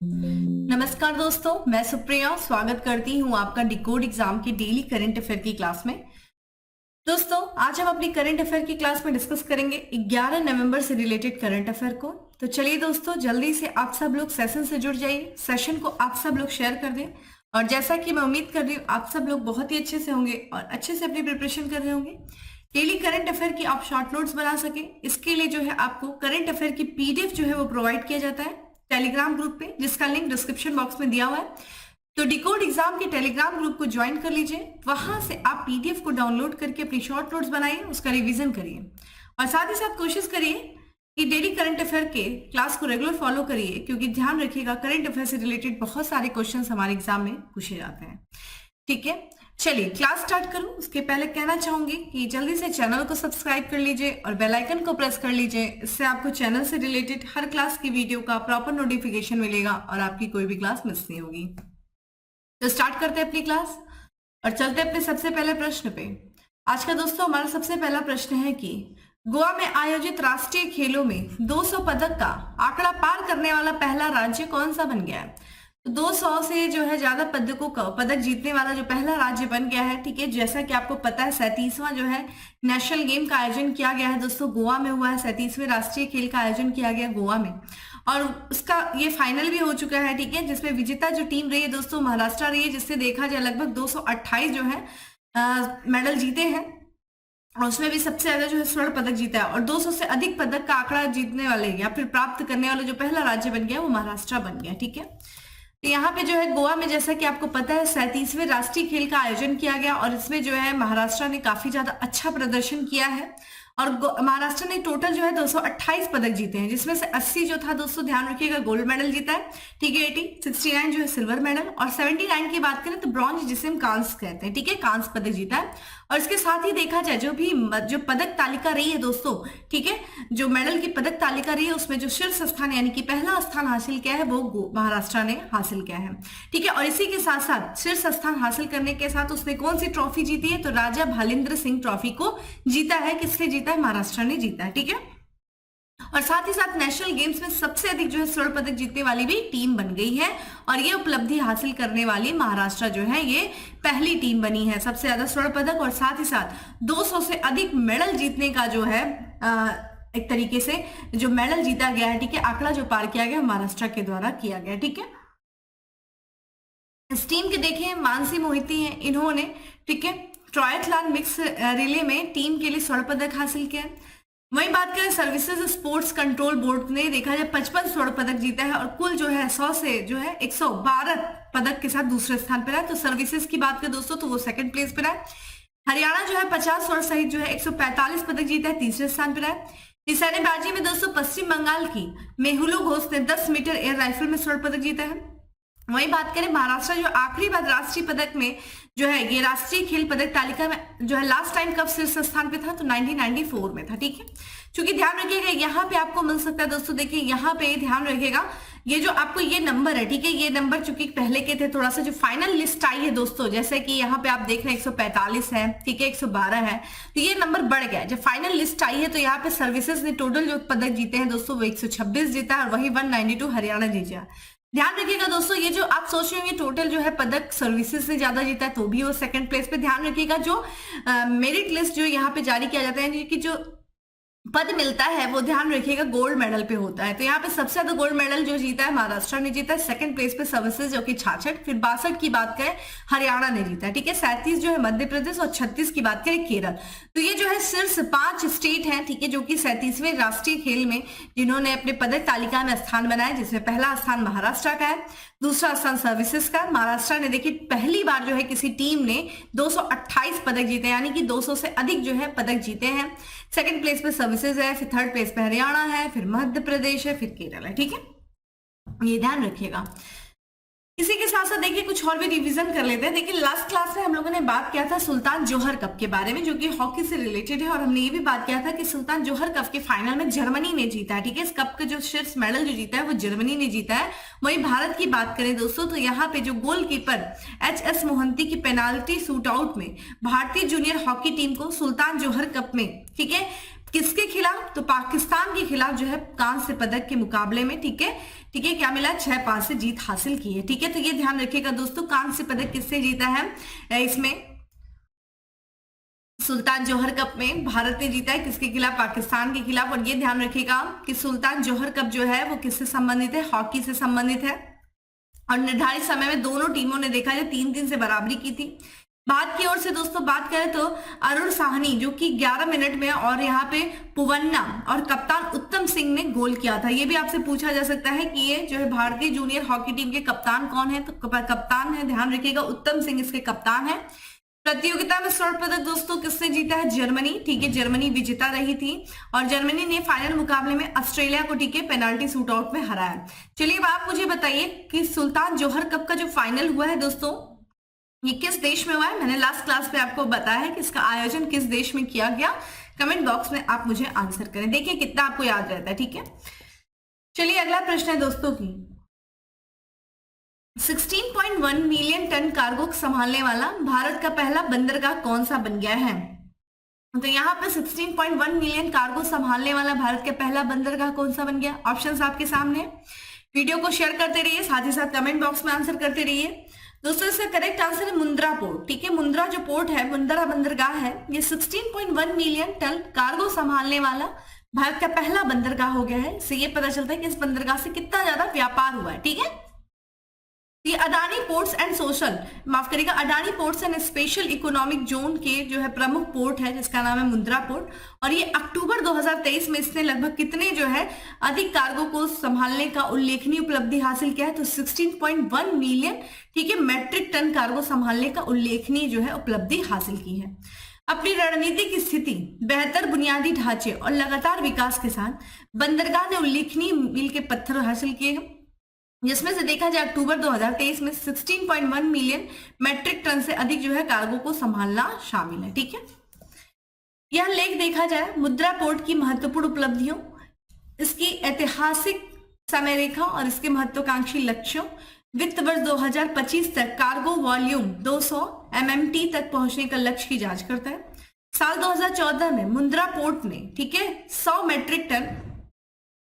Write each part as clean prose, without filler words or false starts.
नमस्कार दोस्तों, मैं सुप्रिया स्वागत करती हूँ आपका डिकोड एग्जाम की डेली करंट अफेयर की क्लास में। दोस्तों, आज हम अपनी करंट अफेयर की क्लास में डिस्कस करेंगे 11 नवंबर से रिलेटेड करंट अफेयर को। तो चलिए दोस्तों, जल्दी से आप सब लोग सेशन से जुड़ जाइए, सेशन को आप सब लोग शेयर कर दें। और जैसा कि मैं उम्मीद कर रही हूँ आप सब लोग बहुत ही अच्छे से होंगे और अच्छे से अपनी प्रिपरेशन कर रहे होंगे। डेली करंट अफेयर की आप शॉर्ट नोट्स बना सके, इसके लिए जो है आपको करंट अफेयर की पीडीएफ जो है वो प्रोवाइड किया जाता है टेलीग्राम ग्रुप पे, जिसका लिंक डिस्क्रिप्शन बॉक्स में दिया हुआ है। तो डिकोड एग्जाम के टेलीग्राम ग्रुप को ज्वाइन कर लीजिए, वहां से आप पीडीएफ को डाउनलोड करके अपनी शॉर्ट नोट्स बनाइए, उसका रिवीजन करिए और साथ ही साथ कोशिश करिए कि डेली करंट अफेयर के क्लास को रेगुलर फॉलो करिए, क्योंकि ध्यान रखिएगा करंट अफेयर से रिलेटेड बहुत सारे क्वेश्चन हमारे एग्जाम में पूछे जाते हैं। ठीक है, चलिए क्लास स्टार्ट करूं उसके पहले कहना चाहूंगी कि जल्दी से चैनल को सब्सक्राइब कर लीजिए और बेल आइकन को प्रेस कर लीजिए। इससे आपको चैनल से रिलेटेड हर क्लास की वीडियो का प्रॉपर नोटिफिकेशन मिलेगा और आपकी कोई भी क्लास मिस नहीं होगी। तो स्टार्ट करते हैं अपनी क्लास और चलते हैं अपने सबसे पहले प्रश्न पे। आज का दोस्तों हमारा सबसे पहला प्रश्न है कि गोवा में आयोजित राष्ट्रीय खेलों में 200 पदक का आंकड़ा पार करने वाला पहला राज्य कौन सा बन गया है। 200 से जो है ज्यादा पदकों का पदक जीतने वाला जो पहला राज्य बन गया है। ठीक है, जैसा कि आपको पता है 37वां जो है नेशनल गेम का आयोजन किया गया है दोस्तों, गोवा में हुआ है। 37वें राष्ट्रीय खेल का आयोजन किया गया गोवा में और उसका ये फाइनल भी हो चुका है। ठीक है, जिसमें विजेता जो टीम रही है दोस्तों महाराष्ट्र रही है, जिससे देखा जाए लगभग 228 जो है मेडल जीते हैं और उसमें भी सबसे ज्यादा जो है स्वर्ण पदक जीता है। और 200 से अधिक पदक का आंकड़ा जीतने वाले या फिर प्राप्त करने वाले जो पहला राज्य बन गया वो महाराष्ट्र बन गया। ठीक है, तो यहाँ पे जो है गोवा में जैसा कि आपको पता है 37वें राष्ट्रीय खेल का आयोजन किया गया और इसमें जो है महाराष्ट्र ने काफी ज्यादा अच्छा प्रदर्शन किया है और महाराष्ट्र ने टोटल जो है 228 पदक जीते हैं, जिसमें से 80 जो था दोस्तों ध्यान रखिएगा गोल्ड मेडल जीता है। ठीक है, 80, 69 जो है सिल्वर मेडल और 79 की बात करें तो ब्रॉन्ज, जिसे हम कांस्य कहते हैं। ठीक है, कांस्य पदक जीता है। और इसके साथ ही देखा जाए जो पदक तालिका रही है दोस्तों, ठीक है, जो मेडल की पदक तालिका रही है उसमें जो शीर्ष स्थान यानी कि पहला स्थान हासिल किया है वो महाराष्ट्र ने हासिल किया है। ठीक है, और इसी के साथ साथ शीर्ष स्थान हासिल करने के साथ उसने कौन सी ट्रॉफी जीती है, तो राजा भालिंद्र सिंह ट्रॉफी को जीता है। किसने जीता है, महाराष्ट्र ने जीता है। ठीक है, और साथ ही साथ नेशनल गेम्स में सबसे अधिक जो है स्वर्ण पदक जीतने वाली भी टीम बन गई है और ये उपलब्धि हासिल करने वाली महाराष्ट्र जो है ये पहली टीम बनी है, सबसे ज्यादा स्वर्ण पदक और साथ ही साथ 200 से अधिक मेडल जीतने का जो है एक तरीके से जो मेडल जीता गया है। ठीक है, आंकड़ा जो पार किया गया महाराष्ट्र के द्वारा किया गया। ठीक है, इस टीम के देखें मानसी मोहिती हैं, इन्होंने ठीक है ट्रायथलॉन मिक्स रिले में टीम के लिए स्वर्ण पदक हासिल किया। वहीं बात करें सर्विसेज स्पोर्ट्स कंट्रोल बोर्ड ने देखा जाए 55 स्वर्ण पदक जीता है और कुल जो है 100 से जो है 112 पदक के साथ दूसरे स्थान पर है। तो सर्विसेज की बात करें दोस्तों तो वो सेकंड प्लेस पर है। हरियाणा जो है 50 स्वर्ण सहित जो है 145 पदक जीता है, तीसरे स्थान पर है। निशानेबाजी में दोस्तों पश्चिम बंगाल की मेहुलू घोष ने 10 मीटर एयर राइफल में स्वर्ण पदक जीता है। वहीं बात करें महाराष्ट्र जो आखिरी बार राष्ट्रीय पदक में जो है ये राष्ट्रीय खेल पदक तालिका में जो है लास्ट टाइम कब शीर्ष स्थान पे था, तो 1994 में था। ठीक है, क्योंकि ध्यान रखिएगा यहाँ पे आपको मिल सकता है दोस्तों, देखिए यहाँ पे ध्यान रखिएगा ये जो आपको ये नंबर है, ठीक है, ये नंबर चूंकि पहले के थे थोड़ा सा जो फाइनल लिस्ट आई है दोस्तों, जैसे कि यहाँ पे आप देख रहे हैं 145 है, ठीक है 112 है, तो ये नंबर बढ़ गया। जब फाइनल लिस्ट आई है तो यहाँ पे सर्विसेज ने टोटल जो पदक जीते हैं दोस्तों वो 126 जीता है और वही 192 हरियाणा जीता। ध्यान रखिएगा दोस्तों, ये जो आप सोच रहे होंगे टोटल जो है पदक सर्विसेज से ज्यादा जीता है तो भी वो सेकंड प्लेस पे। ध्यान रखिएगा जो मेरिट लिस्ट जो यहाँ पे जारी किया जाता है कि जो पद मिलता है वो ध्यान रखिएगा गोल्ड मेडल पे होता है। तो यहाँ पे सबसे ज्यादा गोल्ड मेडल जो जीता है महाराष्ट्र ने जीता है, सेकंड प्लेस पे सर्विसेज जो कि 66, फिर 62 की बात करें हरियाणा ने जीता है। ठीक है, 37 जो है मध्य प्रदेश और 36 की बात करें केरल। तो ये जो है शीर्ष 5 स्टेट हैं, ठीक है, जो कि 37वें राष्ट्रीय खेल में जिन्होंने अपने पदक तालिका में स्थान बनाया, जिसमें पहला स्थान महाराष्ट्र का है, दूसरा स्थान सर्विसेज का। महाराष्ट्र ने देखिए पहली बार जो है किसी टीम ने 228 पदक जीते, यानी कि 200 से अधिक जो है पदक जीते हैं। सेकंड प्लेस पे सर्विसेज है, फिर थर्ड प्लेस पे हरियाणा है, फिर मध्य प्रदेश है, फिर केरल है। ठीक है, ये ध्यान रखिएगा। इसी के साथ साथ देखिए कुछ और भी रिवीजन कर लेते हैं। देखिए लास्ट क्लास में हम लोगों ने बात किया था सुल्तान जोहर कप के बारे में, जो कि हॉकी से रिलेटेड है, और हमने ये भी बात किया था कि सुल्तान जोहर कप के फाइनल में जर्मनी ने जीता है। ठीक है, इस कप का जो शीर्ष मेडल जो जीता है वो जर्मनी ने जीता है। वहीं भारत की बात करें दोस्तों तो यहाँ पे जो गोलकीपर एच.एस. मोहंती की पेनाल्टी शूट आउट में भारतीय जूनियर हॉकी टीम को सुल्तान जोहर कप में, ठीक है, किसके खिलाफ? तो पाकिस्तान के खिलाफ जो है कांस्य पदक के मुकाबले में, ठीक है, ठीक है, क्या मिला? 6-5 से जीत हासिल की है, ठीक है। तो ये ध्यान रखिएगा दोस्तों, कांस्य पदक किससे जीता है? इसमें सुल्तान जौहर कप में भारत ने जीता है, किसके खिलाफ? पाकिस्तान के खिलाफ। और ये ध्यान रखिएगा कि सुल्तान जौहर कप जो है वो किससे संबंधित है? हॉकी से संबंधित है। और निर्धारित समय में दोनों टीमों ने देखा जाए 3-3 से बराबरी की थी। बाद की ओर से दोस्तों बात करें तो अरुण साहनी जो कि 11 मिनट में, और यहाँ पे पुवन्ना और कप्तान उत्तम सिंह ने गोल किया था। ये भी आपसे पूछा जा सकता है कि ये जो है भारतीय जूनियर हॉकी टीम के कप्तान कौन है? तो कप्तान है, ध्यान रखिएगा, उत्तम सिंह इसके कप्तान है। प्रतियोगिता में स्वर्ण पदक दोस्तों किसने जीता है? जर्मनी, ठीक है, जर्मनी विजेता रही थी और जर्मनी ने फाइनल मुकाबले में ऑस्ट्रेलिया को, ठीक है, पेनाल्टी शूटआउट में हराया। चलिए अब आप मुझे बताइए कि सुल्तान जौहर कप का जो फाइनल हुआ है दोस्तों, ये किस देश में हुआ है? मैंने लास्ट क्लास में आपको बताया है कि इसका आयोजन किस देश में किया गया। कमेंट बॉक्स में आप मुझे आंसर करें, देखिए कितना आपको याद रहता है, ठीक है। चलिए अगला प्रश्न है दोस्तों की 16.1 मिलियन टन कार्गो संभालने वाला भारत का पहला बंदरगाह कौन सा बन गया है? तो यहाँ पे 16.1 मिलियन कार्गो संभालने वाला भारत का पहला बंदरगाह कौन सा बन गया? ऑप्शंस आपके सामने। वीडियो को शेयर करते रहिए, साथ ही साथ कमेंट बॉक्स में आंसर करते रहिए। दोस्तों इसका करेक्ट आंसर है मुंद्रा पोर्ट, ठीक है। मुंद्रा जो पोर्ट है, मुंद्रा बंदरगाह है, ये 16.1 मिलियन टन कार्गो संभालने वाला भारत का पहला बंदरगाह हो गया है। इससे ये पता चलता है कि इस बंदरगाह से कितना ज्यादा व्यापार हुआ है, ठीक है। ये अडानी पोर्ट्स एंड सोशल, माफ करिएगा, Adani ports and special economic zone के जो है प्रमुख पोर्ट है, जिसका नाम है मुंद्रा पोर्ट। और ये अक्टूबर 2023 में इसने लगभग कितने जो है अधिक कार्गो को संभालने का उल्लेखनीय उपलब्धि हासिल किया है? तो 16.1 मिलियन, ठीक है, मैट्रिक टन कार्गो संभालने का उल्लेखनीय जो है उपलब्धि हासिल की है। अपनी रणनीतिक स्थिति, बेहतर बुनियादी ढांचे और लगातार विकास के साथ बंदरगाह ने उल्लेखनीय मील के पत्थर हासिल किए हैं, जिसमें से देखा जाए अक्टूबर 2023 में 16.1 मिलियन मैट्रिक टन से अधिक जो है कार्गो को संभालना शामिल है, ठीक है। यह लेख देखा जाए मुद्रा पोर्ट की महत्वपूर्ण उपलब्धियों, इसकी ऐतिहासिक समय रेखा और इसके महत्वाकांक्षी लक्ष्यों, वित्त वर्ष 2025 तक कार्गो वॉल्यूम 200 MMT तक पहुंचने का लक्ष्य की जांच करता है। साल 2014 में मुंद्रा पोर्ट ने, ठीक है, 100 मैट्रिक टन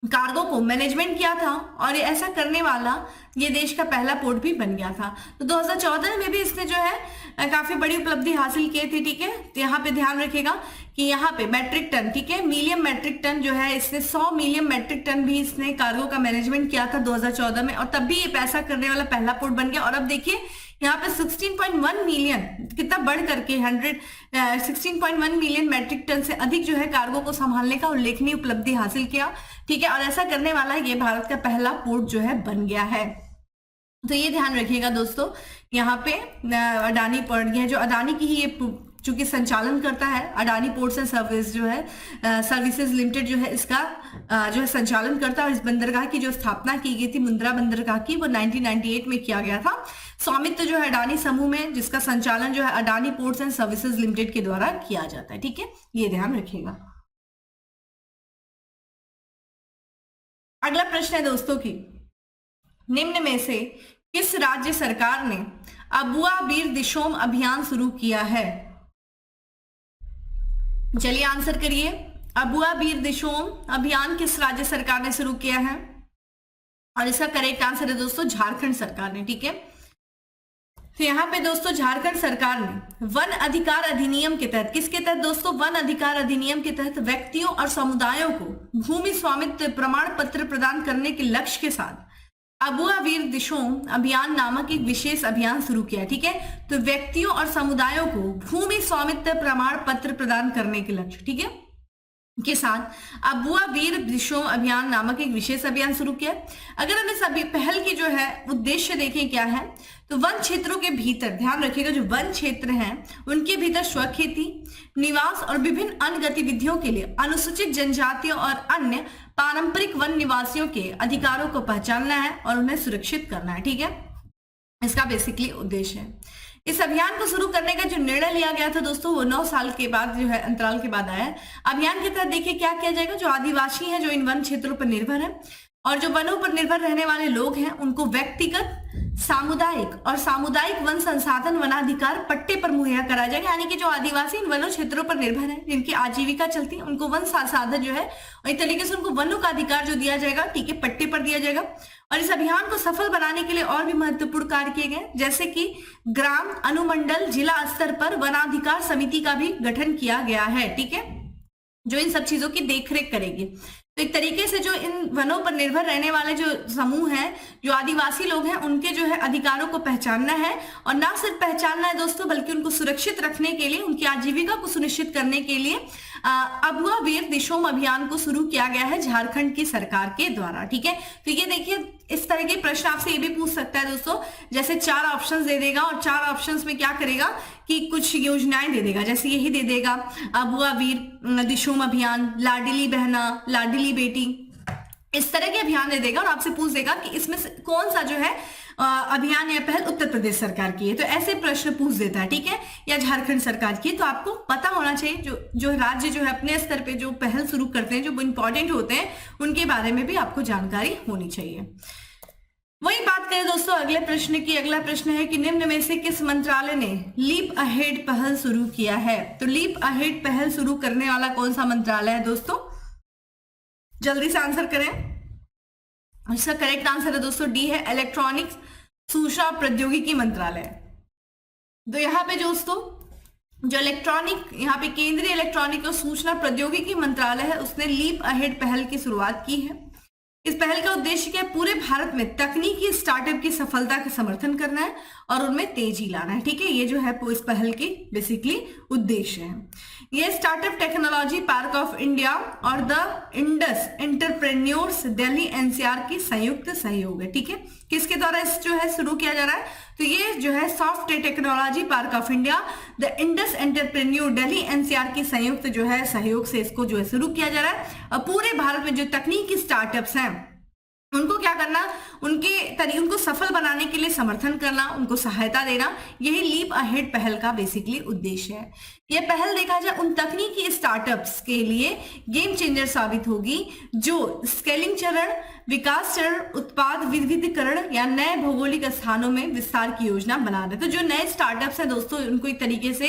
कार्गो को मैनेजमेंट किया था और ऐसा करने वाला ये देश का पहला पोर्ट भी बन गया था। तो 2014 में भी इसने जो है काफी बड़ी उपलब्धि हासिल की थी, ठीक है। तो यहाँ पे ध्यान रखिएगा कि यहाँ पे मैट्रिक टन, ठीक है, मिलियन मैट्रिक टन जो है, इसने 100 मिलियन मैट्रिक टन भी इसने कार्गो का मैनेजमेंट किया था 2014 में, और तब भी ये पैसा करने वाला पहला पोर्ट बन गया। और अब देखिए यहाँ पे 16.1 मिलियन कितना बढ़ करके 16.1 मिलियन मैट्रिक टन से अधिक जो है कार्गो को संभालने का उल्लेखनीय उपलब्धि हासिल किया, ठीक है। और ऐसा करने वाला ये भारत का पहला पोर्ट जो है बन गया है। तो ये ध्यान रखिएगा दोस्तों, यहाँ पे अडानी पोर्ट है, जो अडानी की ही ये चूंकि संचालन करता है, अडानी पोर्ट्स एंड सर्विस जो है सर्विसेज लिमिटेड जो है इसका जो है संचालन करता है। और इस बंदरगाह की जो स्थापना की गई थी मुंद्रा बंदरगाह की, वो 1998 में किया गया था। स्वामित्व जो है अडानी समूह में, जिसका संचालन जो है Adani ports and services limited के द्वारा किया जाता है, ठीक है, ये ध्यान रखिएगा। अगला प्रश्न है दोस्तों की निम्न में से किस राज्य सरकार ने अबुआ बीर दिशोम अभियान शुरू किया है? चलिए आंसर करिए। अबुआ बीर दिशोम अभियान किस राज्य सरकार ने शुरू किया है? और इसका करेक्ट आंसर है दोस्तों झारखंड सरकार ने, ठीक है। तो यहाँ पे दोस्तों झारखंड सरकार ने वन अधिकार अधिनियम के तहत, किसके तहत दोस्तों? वन अधिकार अधिनियम के तहत व्यक्तियों और समुदायों को भूमि स्वामित्व प्रमाण पत्र प्रदान करने के लक्ष्य के साथ अबुआ वीर दिशोम अभियान नामक एक विशेष अभियान शुरू किया, ठीक है। तो व्यक्तियों और समुदायों को भूमि स्वामित्व प्रमाण पत्र प्रदान करने के लक्ष्य, ठीक है, के साथ अबुआ वीर दिशोम अभियान नामक एक विशेष अभियान शुरू किया। अगर हम इस पहल की जो है उद्देश्य देखें क्या है, तो वन क्षेत्रों के भीतर, ध्यान रखिएगा, जो वन क्षेत्र हैं उनके भीतर स्वखेती, निवास और विभिन्न अन्य गतिविधियों के लिए अनुसूचित जनजातियों और अन्य पारंपरिक वन निवासियों के अधिकारों को पहचानना है और उन्हें सुरक्षित करना है, ठीक है। इसका बेसिकली उद्देश्य है। इस अभियान को शुरू करने का जो निर्णय लिया गया था दोस्तों, वो 9 साल के बाद जो है अंतराल के बाद आया है। अभियान के तहत देखिए क्या किया जाएगा, जो आदिवासी हैं जो इन वन क्षेत्रों पर निर्भर है, और जो वनों पर निर्भर रहने वाले लोग हैं उनको व्यक्तिगत, सामुदायिक और सामुदायिक वन संसाधन वनाधिकार पट्टे पर मुहैया कराया जाएगा। यानी कि जो आदिवासी इन वनों क्षेत्रों पर निर्भर है, जिनकी आजीविका चलती है, उनको वन संसाधन जो है और एक तरीके से उनको वनों का अधिकार जो दिया जाएगा, ठीक है, पट्टे पर दिया जाएगा। और इस अभियान को सफल बनाने के लिए और भी महत्वपूर्ण कार्य किए गए, जैसे कि ग्राम, अनुमंडल, जिला स्तर पर वनाधिकार समिति का भी गठन किया गया है, ठीक है, जो इन सब चीजों की देखरेख करेगी। तो एक तरीके से जो इन वनों पर निर्भर रहने वाले जो समूह हैं, जो आदिवासी लोग हैं, उनके जो है अधिकारों को पहचानना है, और ना सिर्फ पहचानना है दोस्तों, बल्कि उनको सुरक्षित रखने के लिए, उनकी आजीविका को सुनिश्चित करने के लिए अबुआ वीर दिशोम अभियान को शुरू किया गया है झारखंड की सरकार के द्वारा, ठीक है। तो ये देखिए, इस तरह के प्रश्न आपसे ये भी पूछ सकता है दोस्तों, जैसे 4 ऑप्शंस दे देगा और 4 ऑप्शंस में क्या करेगा कि कुछ योजनाएं दे देगा, जैसे यही दे देगा अबुआ वीर दिशोम अभियान, लाडली बहना, लाडली बेटी, इस तरह के अभियान दे देगा और आपसे पूछ देगा कि इसमें से कौन सा जो है अभियान या पहल उत्तर प्रदेश सरकार की है। तो ऐसे प्रश्न पूछ देता है, ठीक है, या झारखंड सरकार की। तो आपको पता होना चाहिए जो राज्य जो है अपने स्तर पे जो पहल शुरू करते हैं, जो इंपॉर्टेंट होते हैं, उनके बारे में भी आपको जानकारी होनी चाहिए। वही बात करें दोस्तों अगले प्रश्न की। अगला प्रश्न है कि निम्न में से किस मंत्रालय ने लीप अहेड पहल शुरू किया है। तो लीप अहेड पहल शुरू करने वाला कौन सा मंत्रालय है दोस्तों, जल्दी से आंसर करें। इसका करेक्ट आंसर है दोस्तों डी है, इलेक्ट्रॉनिक्स सूचना प्रौद्योगिकी मंत्रालय। तो यहाँ पे दोस्तों जो यहाँ पे केंद्रीय इलेक्ट्रॉनिक और सूचना प्रौद्योगिकी मंत्रालय है, उसने लीप अहेड पहल की शुरुआत की है। इस पहल का उद्देश्य क्या है, पूरे भारत में तकनीकी स्टार्टअप की सफलता का समर्थन करना है और उनमें तेजी लाना है, ठीक है। ये जो है इस पहल की बेसिकली उद्देश्य है। ये startup technology park of India और the Indus entrepreneurs Delhi NCR की संयुक्त सहयोग है, ठीक है। किसके द्वारा इस जो है शुरू किया जा रहा है, तो ये जो है software technology park of India, the Indus entrepreneur Delhi NCR की संयुक्त जो है सहयोग से इसको जो है शुरू किया जा रहा है। और पूरे भारत में जो तकनीकी स्टार्टअप्स हैं उनको क्या करना, उनको सफल बनाने के लिए समर्थन करना, उनको सहायता देना, यही लीप अहेड पहल का बेसिकली उद्देश्य है। यह पहल देखा जाए उन तकनीकी स्टार्टअप्स के लिए गेम चेंजर साबित होगी जो स्केलिंग चरण, विकास चरण, उत्पाद विविधीकरण या नए भौगोलिक स्थानों में विस्तार की योजना बना रहे। तो जो नए स्टार्टअप्स हैं दोस्तों, उनको एक तरीके से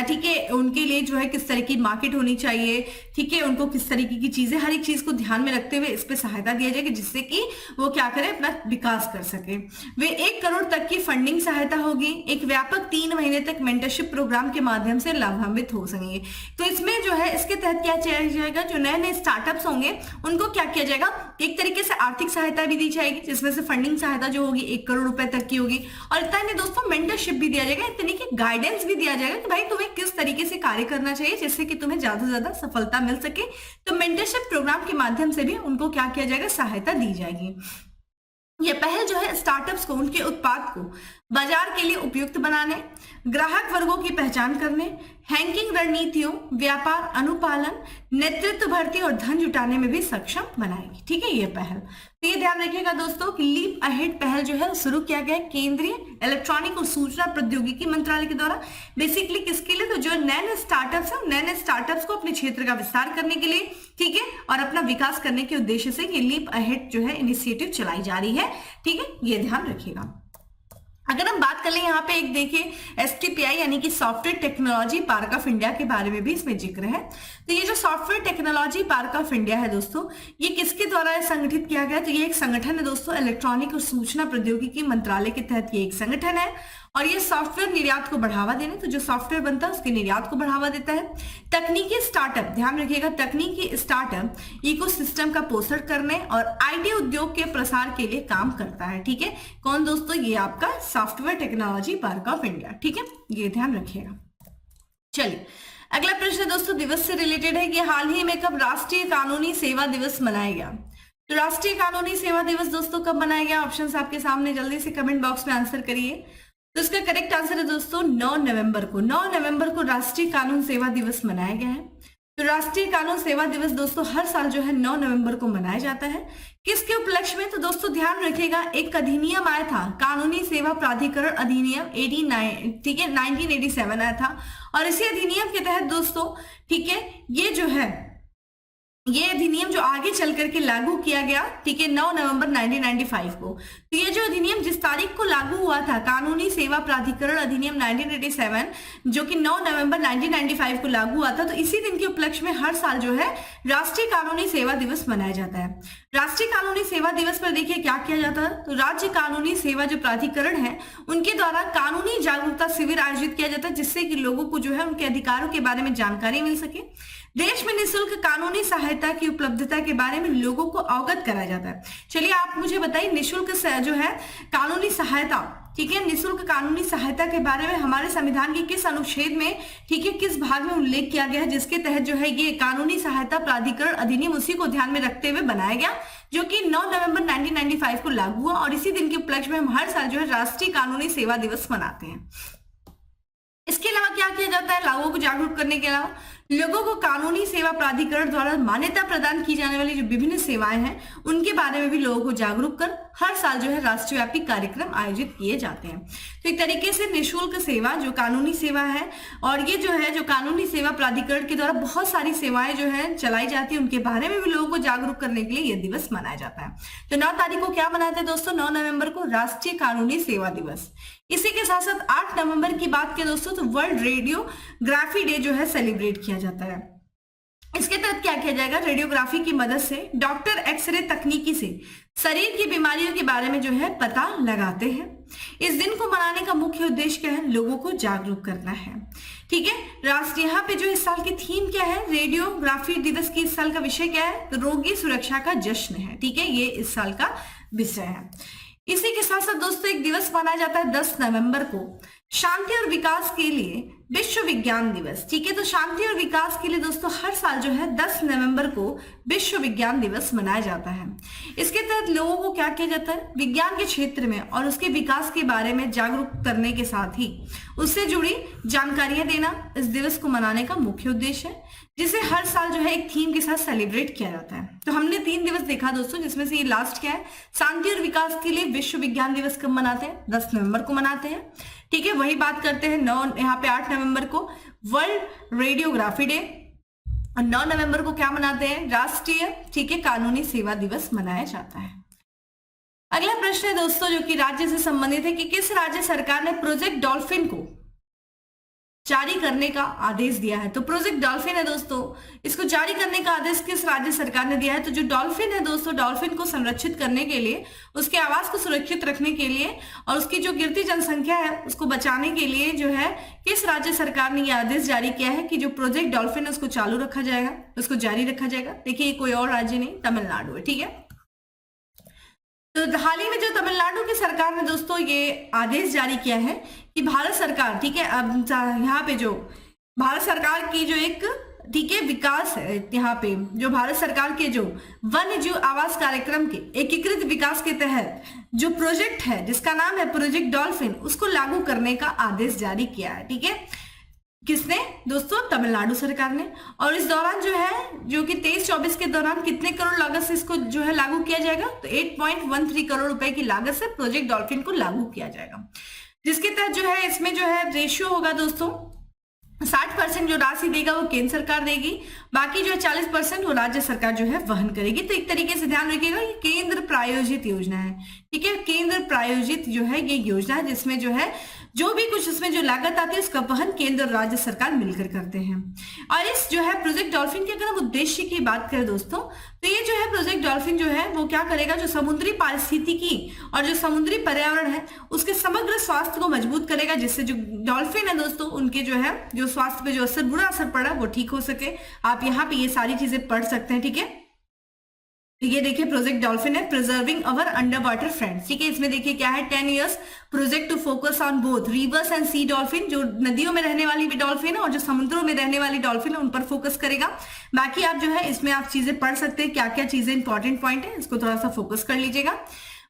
ठीक है, उनके लिए जो है किस तरह की मार्केट होनी चाहिए, ठीक है, उनको किस तरीके की चीजें, हर एक चीज को ध्यान में रखते हुए इस पे सहायता दिया जाएगी, जिससे कि वो क्या करें, अपना विकास कर सके। वे 1 करोड़ तक की फंडिंग सहायता होगी। एक व्यापक 3 महीने तक मेंटरशिप प्रोग्राम के माध्यम से लाभान्वित हो सकेंगे। तो इसमें जो है इसके तहत क्या किया जाएगा, जो नए नए स्टार्टअप्स होंगे उनको क्या किया जाएगा, एक तरीके से आर्थिक सहायता भी दी जाएगी, जिसमें से फंडिंग सहायता जो होगी 1 करोड़ रुपए तक की होगी। और इतना नहीं दोस्तों, मेंटरशिप भी दिया जाएगा, इतनी की गाइडेंस भी दिया जाएगा कि भाई तुम्हें किस तरीके से कार्य करना चाहिए जिससे कि तुम्हें ज्यादा से ज्यादा सफलता मिल सके। तो मेंटरशिप प्रोग्राम के माध्यम से भी उनको क्या किया जाएगा, सहायता दी जाएगी। यह पहल जो है स्टार्टअप्स को उनके उत्पाद को बाजार के लिए उपयुक्त बनाने, ग्राहक वर्गों की पहचान करने, हैंकिंग रणनीतियों, व्यापार अनुपालन, नेतृत्व भर्ती और धन जुटाने में भी सक्षम बनाएगी, ठीक है, ये पहल। तो ये ध्यान रखिएगा दोस्तों कि लीप अहेड पहल जो है शुरू किया गया केंद्रीय इलेक्ट्रॉनिक और सूचना प्रौद्योगिकी मंत्रालय के द्वारा। बेसिकली किसके लिए, तो जो नए नए स्टार्टअप्स हैं, नए नए स्टार्टअप्स को अपने क्षेत्र का विस्तार करने के लिए, ठीक है, और अपना विकास करने के उद्देश्य से ये लीप अहेड जो है इनिशिएटिव चलाई जा रही है, ठीक है, ये ध्यान रखिएगा। अगर हम बात कर लें यहाँ पे एक देखिए STPI यानी कि software technology park of India के बारे में भी इसमें जिक्र है। तो ये जो software technology park of India है दोस्तों, ये किसके द्वारा संगठित किया गया, तो ये एक संगठन है दोस्तों, इलेक्ट्रॉनिक और सूचना प्रौद्योगिकी मंत्रालय के तहत ये एक संगठन है। और ये सॉफ्टवेयर निर्यात को बढ़ावा देने, तो जो सॉफ्टवेयर बनता है उसके निर्यात को बढ़ावा देता है। तकनीकी स्टार्टअप, ध्यान रखिएगा, तकनीकी स्टार्टअप इकोसिस्टम का पोषण करने और IT उद्योग के प्रसार के लिए काम करता है, ठीक है। कौन दोस्तों, ये आपका software technology park of India, ठीक है, ये ध्यान रखिएगा। चलिए अगला प्रश्न दोस्तों दिवस से रिलेटेड है कि हाल ही में कब राष्ट्रीय कानूनी सेवा दिवस मनाया गया। तो राष्ट्रीय कानूनी सेवा दिवस दोस्तों कब मनाया गया, ऑप्शंस आपके सामने, जल्दी से कमेंट बॉक्स में आंसर करिए। तो इसका करेक्ट आंसर है दोस्तों 9 नवंबर को। 9 नवंबर को राष्ट्रीय कानून सेवा दिवस मनाया गया है। तो राष्ट्रीय कानून सेवा दिवस दोस्तों हर साल जो है 9 नवंबर को मनाया जाता है। किसके उपलक्ष्य में, तो दोस्तों ध्यान रखिएगा, एक अधिनियम आया था, कानूनी सेवा प्राधिकरण अधिनियम 89, ठीक है, 1987 आया था। और इसी अधिनियम के तहत दोस्तों, ठीक है, ये जो है ये अधिनियम जो आगे चल करके लागू किया गया, ठीक है, 9 नवंबर 1995 को। तो ये जो अधिनियम जिस तारीख को लागू हुआ था, कानूनी सेवा प्राधिकरण अधिनियम 1987, जो कि 9 नवंबर 1995 को लागू हुआ था, तो इसी दिन के उपलक्ष्य में हर साल जो है राष्ट्रीय कानूनी सेवा दिवस मनाया जाता है। राष्ट्रीय कानूनी सेवा दिवस पर देखिए क्या किया जाता है, तो राज्य कानूनी सेवा जो प्राधिकरण है उनके द्वारा कानूनी जागरूकता शिविर आयोजित किया जाता है, जिससे कि लोगों को जो है उनके अधिकारों के बारे में जानकारी मिल सके। देश में निःशुल्क कानूनी सहायता की उपलब्धता के बारे में लोगों को अवगत कराया जाता है। चलिए आप मुझे बताइए, निःशुल्क जो है कानूनी सहायता, ठीक है, निःशुल्क कानूनी सहायता के बारे में हमारे संविधान के किस अनुच्छेद में, ठीक है, किस भाग में उल्लेख किया गया है, जिसके तहत जो है ये कानूनी सहायता प्राधिकरण अधिनियम उसी को ध्यान में रखते हुए बनाया गया, जो कि 9 नवंबर 1995 को लागू हुआ, और इसी दिन के उपलक्ष्य में हम हर साल जो है राष्ट्रीय कानूनी सेवा दिवस मनाते हैं। इसके अलावा क्या किया जाता है, लोगों को जागरूक करने के अलावा लोगों को कानूनी सेवा प्राधिकरण द्वारा मान्यता प्रदान की जाने वाली जो विभिन्न सेवाएं हैं उनके बारे में भी लोगों को जागरूक कर हर साल जो है राष्ट्रव्यापी कार्यक्रम आयोजित किए जाते हैं। तो एक तरीके से निःशुल्क सेवा जो कानूनी सेवा है, और ये जो है जो कानूनी सेवा प्राधिकरण के द्वारा बहुत सारी सेवाएं जो है चलाई जाती है, उनके बारे में भी लोगों को जागरूक करने के लिए यह दिवस मनाया जाता है। तो 9 तारीख को क्या मनाते हैं दोस्तों, 9 नवंबर को राष्ट्रीय कानूनी सेवा दिवस। इसी के साथ साथ 8 नवंबर की बात करें दोस्तों, तो वर्ल्ड रेडियोग्राफी डे जो है सेलिब्रेट किया जाता है। इसके तहत क्या किया जाएगा, रेडियोग्राफी की मदद से डॉक्टर एक्सरे तकनीकी से शरीर की बीमारियों के बारे में जो है पता लगाते हैं। इस दिन को मनाने का मुख्य उद्देश्य क्या है, लोगों को जागरूक करना है। ठीक है, राष्ट्रीय यहाँ पे जो इस साल की थीम क्या है, रेडियोग्राफी दिवस की इस साल का विषय क्या है, तो रोगी सुरक्षा का जश्न है। ठीक है, ये इस साल का विषय है। इसी के साथ साथ दोस्तों एक दिवस मनाया जाता है 10 नवंबर को, शांति और विकास के लिए विश्व विज्ञान दिवस। ठीक है, तो शांति और विकास के लिए दोस्तों हर साल जो है 10 नवंबर को विश्व विज्ञान दिवस मनाया जाता है। इसके तहत लोगों को क्या किया जाता है, विज्ञान के क्षेत्र में और उसके विकास के बारे में जागरूक करने के साथ ही उससे जुड़ी जानकारियां देना इस दिवस को मनाने का मुख्य उद्देश्य है, जिसे हर साल जो है एक थीम के साथ सेलिब्रेट किया जाता है। तो हमने 3 दिवस देखा दोस्तों, जिसमें से ये लास्ट क्या है, शांति और विकास के लिए विश्व विज्ञान दिवस कब मनाते हैं, 10 नवंबर को मनाते हैं। ठीक है, वही बात करते हैं यहाँ पे 8 नवंबर को वर्ल्ड रेडियोग्राफी डे, और 9 नवंबर को क्या मनाते हैं, राष्ट्रीय, ठीक है, कानूनी सेवा दिवस मनाया जाता है। अगला प्रश्न है दोस्तों जो कि राज्य से संबंधित है कि किस राज्य सरकार ने प्रोजेक्ट डॉल्फिन को जारी करने का आदेश दिया है। तो प्रोजेक्ट डॉल्फिन है दोस्तों, इसको जारी करने का आदेश किस राज्य सरकार ने दिया है, तो जो डॉल्फिन है दोस्तों, डॉल्फिन को संरक्षित करने के लिए, उसके आवास को सुरक्षित रखने के लिए और उसकी जो गिरती जनसंख्या है उसको बचाने के लिए जो है किस राज्य सरकार ने यह आदेश जारी किया है कि जो प्रोजेक्ट डॉल्फिन है उसको चालू रखा जाएगा, उसको जारी रखा जाएगा। देखिए कोई और राज्य नहीं, तमिलनाडु है। ठीक है, तो हाल ही में जो तमिलनाडु की सरकार ने दोस्तों ये आदेश जारी किया है कि भारत सरकार, ठीक है, अब यहाँ पे जो भारत सरकार की जो एक, ठीक है, विकास है, यहाँ पे जो भारत सरकार के जो वन्य जीव आवास कार्यक्रम के एकीकृत विकास के तहत जो प्रोजेक्ट है जिसका नाम है प्रोजेक्ट डॉल्फिन, उसको लागू करने का आदेश जारी किया है। ठीक है, किसने दोस्तों, तमिलनाडु सरकार ने। और इस दौरान जो है जो कि 23-24 के दौरान कितने करोड़ लागत से इसको जो है लागू किया जाएगा, तो 8.13 करोड़ रुपए की लागत से प्रोजेक्ट डॉल्फिन को लागू किया जाएगा, जिसके तहत जो है इसमें जो है रेशियो होगा दोस्तों 60% जो राशि देगा वो केंद्र सरकार देगी, बाकी जो 40% वो राज्य सरकार जो है वहन करेगी। तो एक तरीके से ध्यान रखिएगा ये केंद्र प्रायोजित योजना है। ठीक है, केंद्र प्रायोजित जो है ये योजना है जिसमें जो है जो भी कुछ उसमें जो लागत आती है उसका वहन केंद्र और राज्य सरकार मिलकर करते हैं। और इस जो है प्रोजेक्ट डॉल्फिन के अगर हम उद्देश्य की बात करें दोस्तों, तो ये जो है प्रोजेक्ट डॉल्फिन जो है वो क्या करेगा, जो समुद्री पारिस्थितिकी और जो समुद्री पर्यावरण है उसके समग्र स्वास्थ्य को मजबूत करेगा, जिससे जो डॉल्फिन है दोस्तों उनके जो है जो स्वास्थ्य पे जो बुरा असर पड़ा वो ठीक हो सके। आप यहाँ पे ये सारी चीजें पढ़ सकते हैं। ठीक है, ये देखिए प्रोजेक्ट डॉल्फिन है preserving our underwater friends. ठीक है, इसमें देखिए क्या है, 10 years project to focus on both rivers and sea dolphin, जो नदियों में रहने वाली भी डॉल्फिन है और जो समुद्रों में रहने वाली डॉल्फिन है उन पर फोकस करेगा। बाकी आप जो है इसमें आप चीजें पढ़ सकते हैं, क्या क्या चीजें इंपॉर्टेंट पॉइंट है, इसको थोड़ा सा फोकस कर लीजिएगा।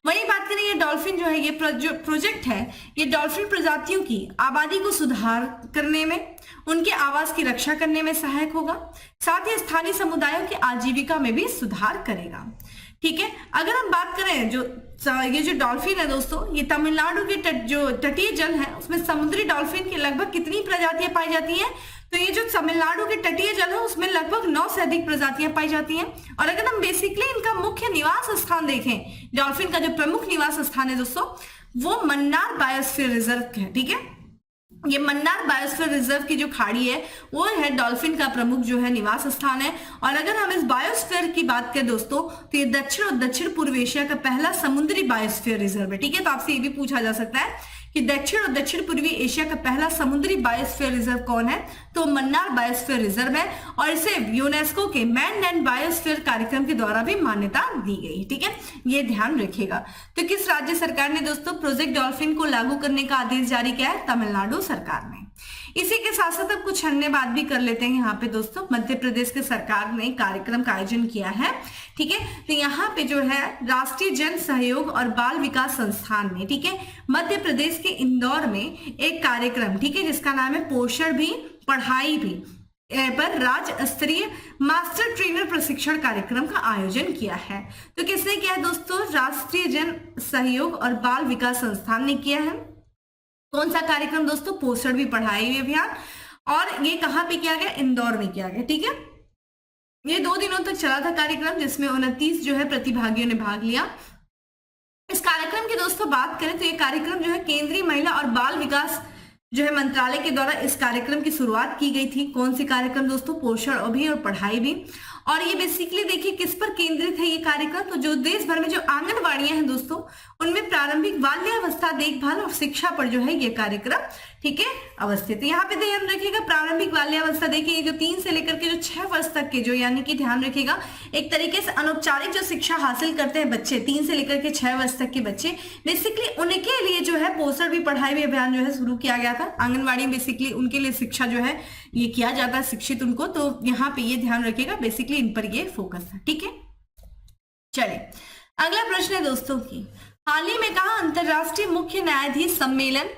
वही बात करें ये डॉल्फिन जो है ये जो प्रोजेक्ट है ये डॉल्फिन प्रजातियों की आबादी को सुधार करने में, उनके आवास की रक्षा करने में सहायक होगा, साथ ही स्थानीय समुदायों की आजीविका में भी सुधार करेगा। ठीक है, अगर हम बात करें जो ये जो डॉल्फिन है दोस्तों, ये तमिलनाडु के जो तटीय जल है उसमें समुद्री डॉल्फिन की लगभग कितनी प्रजातियां पाई जाती हैं, तो ये जो तमिलनाडु के तटीय जल है उसमें लगभग 9 से अधिक प्रजातियां पाई जाती हैं। और अगर हम बेसिकली इनका मुख्य निवास स्थान देखें, डॉल्फिन का जो प्रमुख निवास स्थान है दोस्तों, वो मन्नार बायोस्फीयर रिजर्व है। ठीक है, ये मन्नार बायोस्फीयर रिजर्व की जो खाड़ी है वो है डॉल्फिन का प्रमुख जो है निवास स्थान है। और अगर हम इस बायोस्फीयर की बात करें दोस्तों, तो ये दक्षिण और दक्षिण पूर्व एशिया का पहला समुद्री बायोस्फीयर रिजर्व है। ठीक है, तो आपसे ये भी पूछा जा सकता है कि दक्षिण और दक्षिण पूर्वी एशिया का पहला समुद्री बायोस्फीयर रिजर्व कौन है, तो मन्नार बायोस्फीयर रिजर्व है। और इसे यूनेस्को के मैन एंड बायोस्फीयर कार्यक्रम के द्वारा भी मान्यता दी गई। ठीक है, ये ध्यान रखिएगा। तो किस राज्य सरकार ने दोस्तों प्रोजेक्ट डॉल्फिन को लागू करने का आदेश जारी किया है, तमिलनाडु सरकार ने। इसी के साथ साथ अब कुछ अन्य बात भी कर लेते हैं यहाँ पे दोस्तों। मध्य प्रदेश के सरकार ने कार्यक्रम का आयोजन किया है। ठीक है, तो यहाँ पे जो है राष्ट्रीय जन सहयोग और बाल विकास संस्थान ने, ठीक है, मध्य प्रदेश के इंदौर में एक कार्यक्रम, ठीक है, जिसका नाम है पोषण भी पढ़ाई भी पर राज्य स्तरीय मास्टर ट्रेनर प्रशिक्षण कार्यक्रम का आयोजन किया है। तो किसने किया है दोस्तों, राष्ट्रीय जन सहयोग और बाल विकास संस्थान ने किया है। कौन सा कार्यक्रम दोस्तों, पोषण भी पढ़ाई भी अभियान। और ये कहां पे किया गया, इंदौर में किया गया। ठीक है, ये 2 दिनों तक चला था कार्यक्रम, जिसमें 29 जो है प्रतिभागियों ने भाग लिया। इस कार्यक्रम की दोस्तों बात करें तो ये कार्यक्रम जो है केंद्रीय महिला और बाल विकास जो है मंत्रालय के द्वारा इस कार्यक्रम की शुरुआत की गई थी। कौन सी कार्यक्रम दोस्तों, पोषण भी और पढ़ाई भी। और ये बेसिकली देखिए किस पर केंद्रित है ये कार्यक्रम, तो जो देश भर में जो आंगनबाड़ियां हैं दोस्तों, उनमें प्रारंभिक बाल्यावस्था देखभाल और शिक्षा पर जो है ये कार्यक्रम, ठीक है, अवस्थित है। यहाँ पे ध्यान रखिएगा प्रारंभिक बाल्यावस्था, देखिए जो 3 से लेकर के जो 6 वर्ष तक के जो, यानी कि ध्यान रखिएगा एक तरीके से अनौपचारिक जो शिक्षा हासिल करते हैं बच्चे 3 से लेकर के 6 वर्ष तक के बच्चे, बेसिकली उनके लिए जो है पोषण भी पढ़ाई भी अभियान जो है शुरू किया गया था। आंगनबाड़ी बेसिकली उनके लिए शिक्षा जो है ये किया जाता है, शिक्षित उनको। तो यहाँ पे ये ध्यान रखिएगा बेसिकली इन पर ये फोकस है। ठीक है, चलिए अगला प्रश्न है दोस्तों की, हाल ही में कहा अंतरराष्ट्रीय मुख्य न्यायाधीश सम्मेलन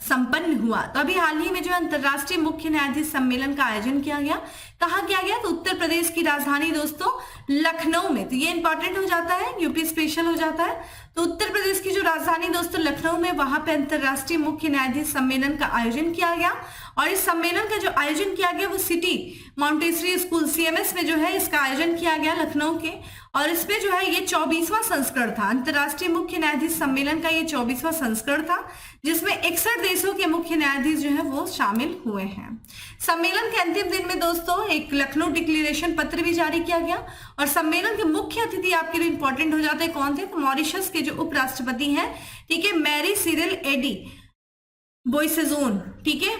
संपन्न हुआ। तो अभी हाल ही में जो अंतरराष्ट्रीय मुख्य न्यायाधीश सम्मेलन का आयोजन किया गया, कहाँ किया गया, तो उत्तर प्रदेश की राजधानी दोस्तों लखनऊ में। तो ये इंपॉर्टेंट हो जाता है, यूपी स्पेशल हो जाता है। तो उत्तर प्रदेश की जो राजधानी दोस्तों लखनऊ में, वहां पे अंतरराष्ट्रीय मुख्य न्यायाधीश सम्मेलन का आयोजन किया गया। और इस सम्मेलन का जो आयोजन किया गया वो सिटी माउंटेसरी स्कूल CMS में जो है इसका आयोजन किया गया लखनऊ के। और इसमें जो है ये 24वां संस्करण था, अंतरराष्ट्रीय मुख्य न्यायाधीश सम्मेलन का ये 24वां संस्करण था, जिसमें 61 देशों के मुख्य न्यायाधीश जो है वो शामिल हुए हैं। सम्मेलन के अंतिम दिन में दोस्तों एक लखनऊ डिक्लेरेशन पत्र भी जारी किया गया। और सम्मेलन के मुख्य अतिथि आपके लिए इंपॉर्टेंट हो जाते हैं, कौन थे, तो मॉरिशस के जो उपराष्ट्रपति हैं, ठीक है, मैरी सिरिल एडी बोइसेजोन, ठीक है,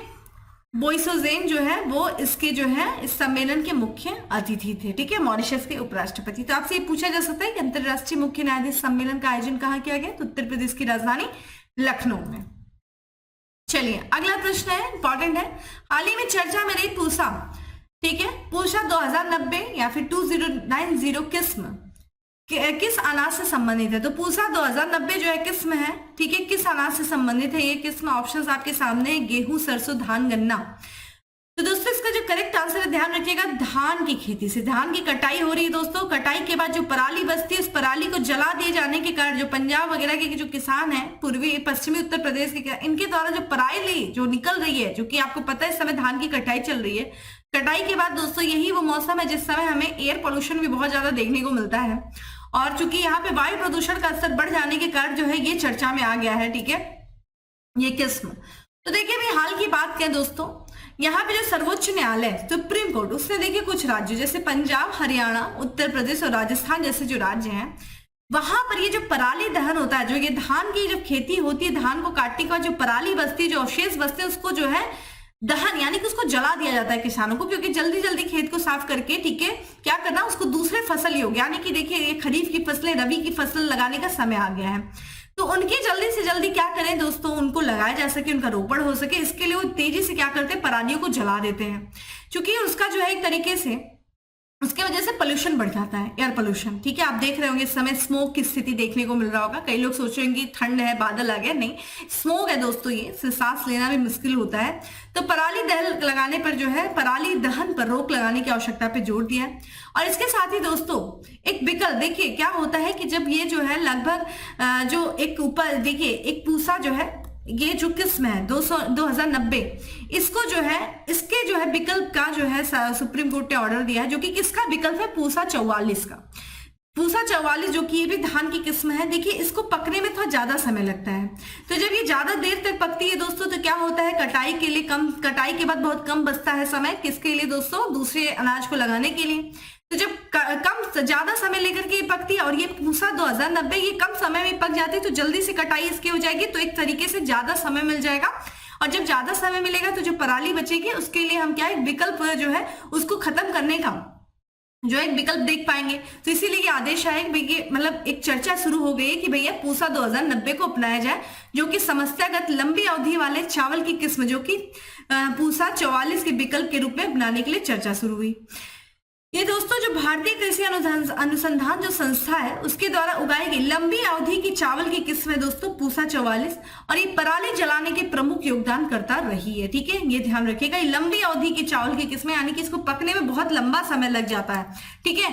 बोइसोजेन जो है वो इसके जो है इस सम्मेलन के मुख्य अतिथि थे। ठीक है, मॉरिशस के उपराष्ट्रपति। तो आपसे ये पूछा जा सकता है कि अंतरराष्ट्रीय मुख्य न्यायाधीश सम्मेलन का आयोजन कहाँ किया गया, तो उत्तर प्रदेश की राजधानी लखनऊ में। चलिए अगला प्रश्न है, इंपॉर्टेंट है, हाल ही में चर्चा में रही पूसा, ठीक है, पूसा 2090 या फिर 2090 किस्म किस अनाज से संबंधित है। तो पूसा 2090 जो है किस्म है, ठीक है, किस अनाज से संबंधित है ये किस्म, ऑप्शंस आपके सामने है, गेहूं, सरसों, धान, गन्ना। तो दोस्तों इसका जो करेक्ट आंसर है, ध्यान रखिएगा, धान की खेती से। धान की कटाई हो रही है दोस्तों, कटाई के बाद जो पराली बचती है उस पराली को जला दिए जाने के कारण जो पंजाब वगैरह के जो किसान हैं, पूर्वी पश्चिमी उत्तर प्रदेश के, इनके द्वारा जो पराली जो निकल रही है, जो कि आपको पता है इस समय धान की कटाई चल रही है। कटाई के बाद दोस्तों यही वो मौसम है जिस समय हमें एयर पोल्यूशन भी बहुत ज्यादा देखने को मिलता है। और चूंकि यहाँ पे वायु प्रदूषण का स्तर बढ़ जाने के कारण जो है ये चर्चा में आ गया है, ठीक है, ये किस्म। तो देखिए अभी हाल की बात करें दोस्तों, यहाँ पे जो सर्वोच्च न्यायालय सुप्रीम कोर्ट, उसने देखिए कुछ राज्यों जैसे पंजाब, हरियाणा, उत्तर प्रदेश और राजस्थान जैसे जो राज्य हैं, वहां पर ये जो पराली दहन होता है, जो ये धान की जब खेती होती है, धान को काटने के बाद जो पराली बचती है, जो अवशेष बचते हैं, उसको जो है दहन यानी कि उसको जला दिया जाता है किसानों को, क्योंकि जल्दी जल्दी खेत को साफ करके, ठीक है, क्या करना, उसको दूसरे फसल योग, यानी कि देखिए ये खरीफ की फसलें, रबी की फसल लगाने का समय आ गया है, तो उनकी जल्दी से जल्दी क्या करें दोस्तों, उनको लगाया जा सके, उनका रोपण हो सके, इसके लिए वो तेजी से क्या करते हैं, परालियों को जला देते हैं, क्योंकि उसका जो है एक तरीके से उसके वजह से पोल्यूशन बढ़ जाता है, एयर पोल्यूशन। ठीक है, आप देख रहे होंगे इस समय स्मोक की स्थिति देखने को मिल रहा होगा। कई लोग सोच रहे होंगे ठंड है, बादल आ गया, नहीं, स्मोक है दोस्तों, ये इससे सांस लेना भी मुश्किल होता है। तो पराली दहन लगाने पर जो है, पराली दहन पर रोक लगाने की आवश्यकता पे जोर दिया है। और इसके साथ ही दोस्तों एक विकल्प, देखिए क्या होता है कि जब ये जो है लगभग जो एक ऊपर देखिए एक पूसा जो है ये जो किस्म है 2090, इसको जो है, इसके जो है विकल्प का जो है सुप्रीम कोर्ट ने ऑर्डर दिया है, जो कि किसका विकल्प है, पूसा 44 का। पूसा 44 जो कि ये भी धान की किस्म है। देखिए इसको पकने में थोड़ा ज्यादा समय लगता है, तो जब ये ज्यादा देर तक पकती है दोस्तों तो क्या होता है, कटाई के लिए कम, कटाई के बाद बहुत कम बचता है समय, किसके लिए दोस्तों, दूसरे अनाज को लगाने के लिए। तो जब कम ज्यादा समय लेकर के ये पकती है और ये पूसा 2090 ये कम समय में पक जाती है, तो जल्दी से कटाई इसकी हो जाएगी, तो एक तरीके से ज्यादा समय मिल जाएगा। और जब ज्यादा समय मिलेगा तो जो पराली बचेगी उसके लिए हम क्या, एक विकल्प जो है उसको खत्म करने का जो एक विकल्प देख पाएंगे। तो इसीलिए ये आदेश आए भैया, मतलब एक चर्चा शुरू हो गई है कि भैया पूसा 2090 को अपनाया जाए, जो कि समस्यागत लंबी अवधि वाले चावल की किस्म जो कि पूसा 44 के विकल्प के रूप में अपनाने के लिए चर्चा शुरू हुई। ये दोस्तों जो भारतीय कृषि अनुसंधान जो संस्था है उसके द्वारा उगाई गई लंबी अवधि की चावल की किस्म है दोस्तों पूसा 44, और ये पराली जलाने के प्रमुख योगदान करता रही है। ठीक है, ये ध्यान रखिएगा, ये लंबी अवधि की चावल की किस्में, यानी कि इसको पकने में बहुत लंबा समय लग जाता है। ठीक है,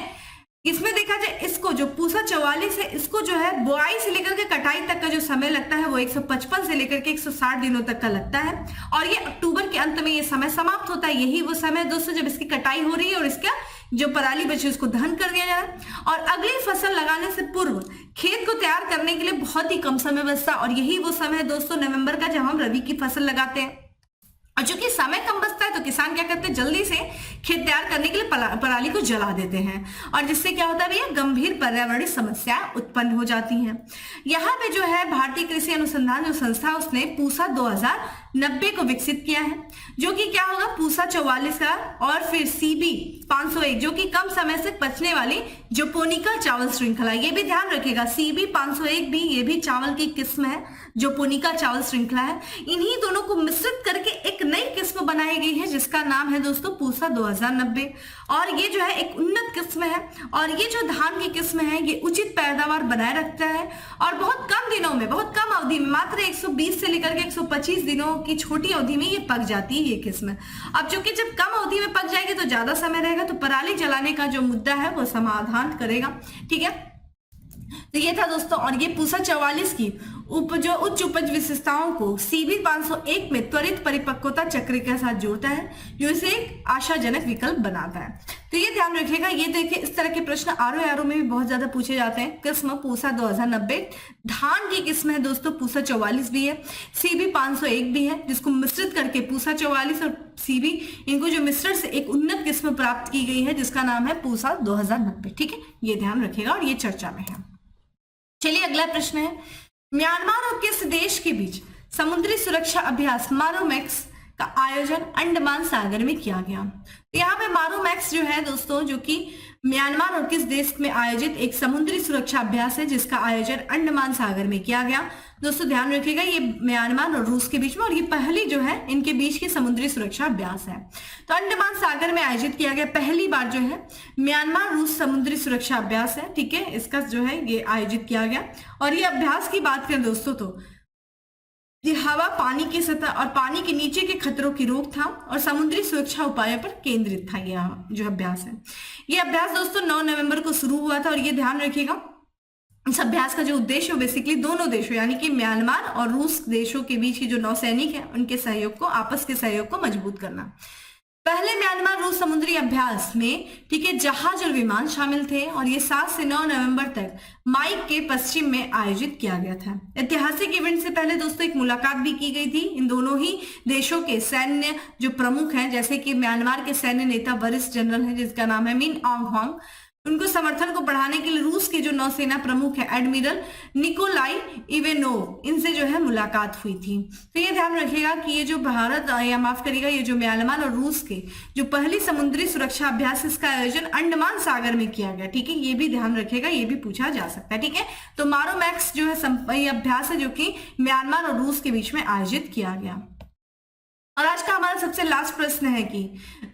इसमें देखा जाए इसको जो पूसा 44 है, इसको जो है बुआई से लेकर के कटाई तक का जो समय लगता है वो 155 से लेकर के 160 दिनों तक का लगता है, और ये अक्टूबर के अंत में ये समय समाप्त होता है। यही वो समय दोस्तों जब इसकी कटाई हो रही है और इसका जो पराली बची उसको दहन कर दिया जा रहा है, और अगली फसल लगाने से पूर्व खेत को तैयार करने के लिए बहुत ही कम समय बचता है, और यही वो समय है दोस्तों नवंबर का जब हम रबी की फसल लगाते हैं। और चूंकि समय कम बचता है तो किसान क्या करते हैं, जल्दी से खेत तैयार करने के लिए पराली को जला देते हैं, और जिससे क्या होता है भैया, गंभीर पर्यावरणीय समस्याएं उत्पन्न हो जाती हैं। यहाँ पे जो है भारतीय कृषि अनुसंधान जो संस्था उसने पूसा 2090 को विकसित किया है, जो कि क्या होगा, पूसा 44 का, और फिर CB 501 जो कि कम समय से पचने वाली जोपोनिका चावल श्रृंखला। ये भी ध्यान रखिएगा, CB 501 भी ये भी चावल की किस्म है, जोपोनिका चावल श्रृंखला है। इन्हीं दोनों को मिश्रित करके एक नई किस्म बनाई गई है जिसका नाम है दोस्तों पूसा 2090, और ये जो है एक उन्नत किस्म है, और ये जो धान की किस्म है ये उचित पैदावार बनाए रखता है, और बहुत कम दिनों में, बहुत कम अवधि में, मात्र 120 से लेकर के 125 दिनों की छोटी अवधि में ये पक जाती है ये किस्म। अब चूंकि जब कम अवधि में पक जाएगी तो ज्यादा समय रहेगा, तो पराली जलाने का जो मुद्दा है वो समाधान करेगा। ठीक है, तो ये था दोस्तों, और ये पूसा 44 की जो उच्च उपज विशेषताओं को CB 501 में त्वरित परिपक्वता चक्र के साथ जोड़ता है, जो इसे एक आशाजनक विकल्प बनाता है। तो ये ध्यान रखिएगा, ये देखिए इस तरह के प्रश्न RO में भी बहुत ज्यादा पूछे जाते हैं। किस्म पूसा 2090 धान की किस्म है दोस्तों, पूसा 44 भी है, CB 501 भी है, जिसको मिश्रित करके पूसा 44 और CB इनको जो मिश्रण से एक उन्नत किस्म प्राप्त की गई है जिसका नाम है पूसा 2090। ठीक है, ये ध्यान रखिएगा और ये चर्चा में है। चलिए अगला प्रश्न है, म्यांमार और किस देश के बीच समुद्री सुरक्षा अभ्यास मारोमैक्स का आयोजन अंडमान सागर में किया गया। तो यहाँ पे मारोमैक्स जो है दोस्तों, जो कि म्यांमार और किस देश में आयोजित एक समुद्री सुरक्षा अभ्यास है जिसका आयोजन अंडमान सागर में किया गया। दोस्तों ध्यान रखिएगा, ये म्यांमार और रूस के बीच में, और ये पहली जो है इनके बीच की समुद्री सुरक्षा अभ्यास है। तो अंडमान सागर में आयोजित किया गया पहली बार जो है म्यांमार रूस समुद्री सुरक्षा अभ्यास है। ठीक है, इसका जो है ये आयोजित किया गया, और ये अभ्यास की बात करें दोस्तों तो ये हवा, पानी की सतह और पानी के नीचे के खतरों की रोकथाम और समुद्री सुरक्षा उपायों पर केंद्रित था। यह जो अभ्यास है, ये अभ्यास दोस्तों 9 नवंबर को शुरू हुआ था, और ये ध्यान रखिएगा इस अभ्यास का जो उद्देश्य बेसिकली दोनों देशों यानी कि म्यांमार और रूस देशों के बीच की जो नौसैनिक है उनके सहयोग को, आपस के सहयोग को मजबूत करना। पहले म्यांमार रूस समुद्री अभ्यास में ठीक है जहाज और विमान शामिल थे, और ये 7 से 9 नवंबर तक माइक के पश्चिम में आयोजित किया गया था। ऐतिहासिक इवेंट से पहले दोस्तों एक मुलाकात भी की गई थी इन दोनों ही देशों के सैन्य जो प्रमुख हैं, जैसे कि म्यांमार के सैन्य नेता वरिष्ठ जनरल हैं जिसका नाम है मिन ऑंग होंग, उनको समर्थन को बढ़ाने के लिए रूस के जो नौसेना प्रमुख है एडमिरल निकोलाई इवेनोव, इनसे जो है मुलाकात हुई थी। तो ये ध्यान रखिएगा कि ये जो भारत या माफ करिएगा ये जो म्यांमार और रूस के जो पहली समुद्री सुरक्षा अभ्यास इसका आयोजन अंडमान सागर में किया गया। ठीक है, ये भी ध्यान रखिएगा, ये भी पूछा जा सकता है। ठीक है, तो मारोमैक्स जो है ये अभ्यास है जो कि म्यांमार और रूस के बीच में आयोजित किया गया। और आज का हमारा सबसे लास्ट प्रश्न है कि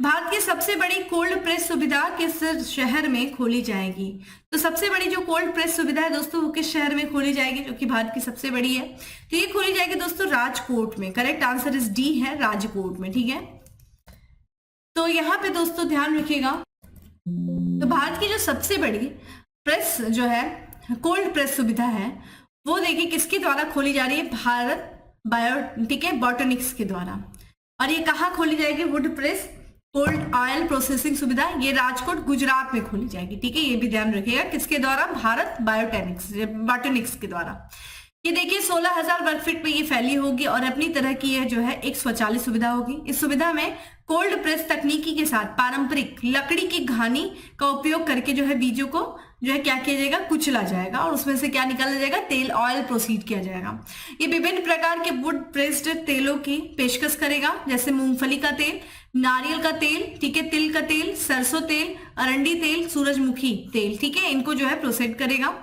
भारत की सबसे बड़ी कोल्ड प्रेस सुविधा किस शहर में खोली जाएगी। तो सबसे बड़ी जो कोल्ड प्रेस सुविधा है दोस्तों वो किस शहर में खोली जाएगी, जो कि भारत की सबसे बड़ी है। तो ये खोली जाएगी दोस्तों राजकोट में। करेक्ट आंसर इज डी है, राजकोट में। ठीक है, तो यहाँ पे दोस्तों ध्यान रखिएगा, तो भारत की जो सबसे बड़ी प्रेस जो है कोल्ड प्रेस सुविधा है वो देखिए किसके द्वारा खोली जा रही है, बायो, ठीक है, बॉटनिक्स के द्वारा। और ये कहाँ खोली जाएगी? Would press cold oil processing सुविधा, ये राजकोट गुजरात में खोली जाएगी, ठीक है, ये भी ध्यान रखिएगा। किसके द्वारा? भारत बॉटनिक्स के द्वारा। ये देखिए 16,000 वर्ग फीट में ये फैली होगी और अपनी तरह की यह जो है एक स्वचालित सुविधा होगी। इस सुविधा में कोल्ड प्रेस तकनीकी के साथ पारंपरिक लकड़ी की घानी का उपयोग करके जो है बीजों को जो है क्या किया जाएगा? कुचला जाएगा और उसमें से क्या निकाला जाएगा? तेल, ऑयल प्रोसीड किया जाएगा। ये विभिन्न प्रकार के वुड प्रेस्ड तेलों की पेशकश करेगा, जैसे मूंगफली का तेल, नारियल का तेल, ठीक है, तिल का तेल, सरसों तेल, अरंडी तेल, सूरजमुखी तेल, ठीक है, इनको जो है प्रोसेड करेगा।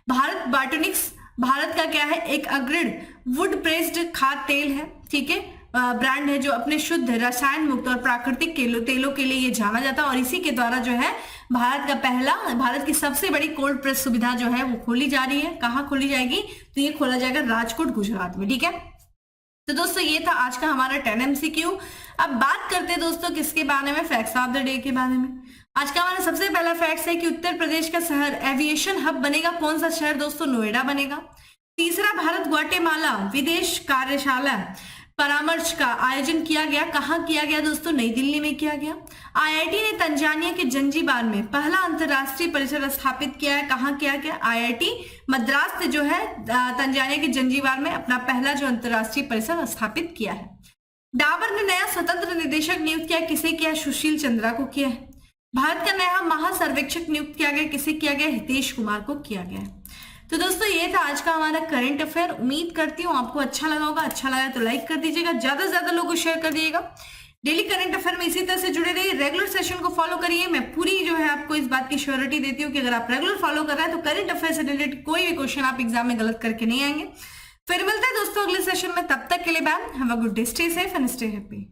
भारत बॉटनिक्स भारत का क्या है? एक अग्रणी वुड प्रेस्ड खाद्य तेल है, ठीक है, ब्रांड है जो अपने शुद्ध रसायन मुक्त और प्राकृतिक तेलों के लिए ये जाना जाता है। और इसी के द्वारा जो है भारत की सबसे बड़ी कोल्ड प्रेस सुविधा जो है वो खोली जा रही है। कहाँ खोली जाएगी? तो ये खोला जाएगा राजकोट गुजरात में, ठीक है। तो दोस्तों ये था आज का हमारा 10 MCQ। अब बात करते हैं दोस्तों किसके बारे में? फैक्ट्स ऑफ द डे के बारे में। आज का हमारा सबसे पहला फैक्ट है कि उत्तर प्रदेश का शहर एविएशन हब बनेगा। कौन सा शहर दोस्तों? नोएडा बनेगा। तीसरा, भारत ग्वाटेमाला विदेश कार्यशाला परामर्श का आयोजन किया गया। कहाँ किया गया दोस्तों? नई दिल्ली में किया गया। IIT ने तंजानिया के जंजीबार में पहला अंतरराष्ट्रीय परिसर स्थापित किया है। कहाँ किया गया? IIT मद्रास ने जो है तंजानिया के जंजीबार में अपना पहला जो अंतरराष्ट्रीय परिसर स्थापित किया है। डाबर ने नया स्वतंत्र निदेशक नियुक्त किया। किसे किया? सुशील चंद्रा को किया है। भारत का नया महासर्वेक्षक नियुक्त किया गया। किसे किया गया? हितेश कुमार को किया गया। तो दोस्तों ये था आज का हमारा करंट अफेयर। उम्मीद करती हूँ आपको अच्छा लगा होगा। अच्छा लगा तो लाइक कर दीजिएगा, ज्यादा से ज्यादा लोगों को शेयर कर दीजिएगा। डेली करंट अफेयर में इसी तरह से जुड़े रहिए, रेगुलर सेशन को फॉलो करिए। मैं पूरी जो है आपको इस बात की श्योरिटी देती हूँ कि अगर आप रेगुलर फॉलो कर रहे हैं तो करंट अफेयर से रिलेटेड कोई भी क्वेश्चन आप एग्जाम में गलत करके नहीं आएंगे। फिर मिलते हैं दोस्तों अगले सेशन में, तब तक के लिए bye, have a good day, stay safe and stay happy.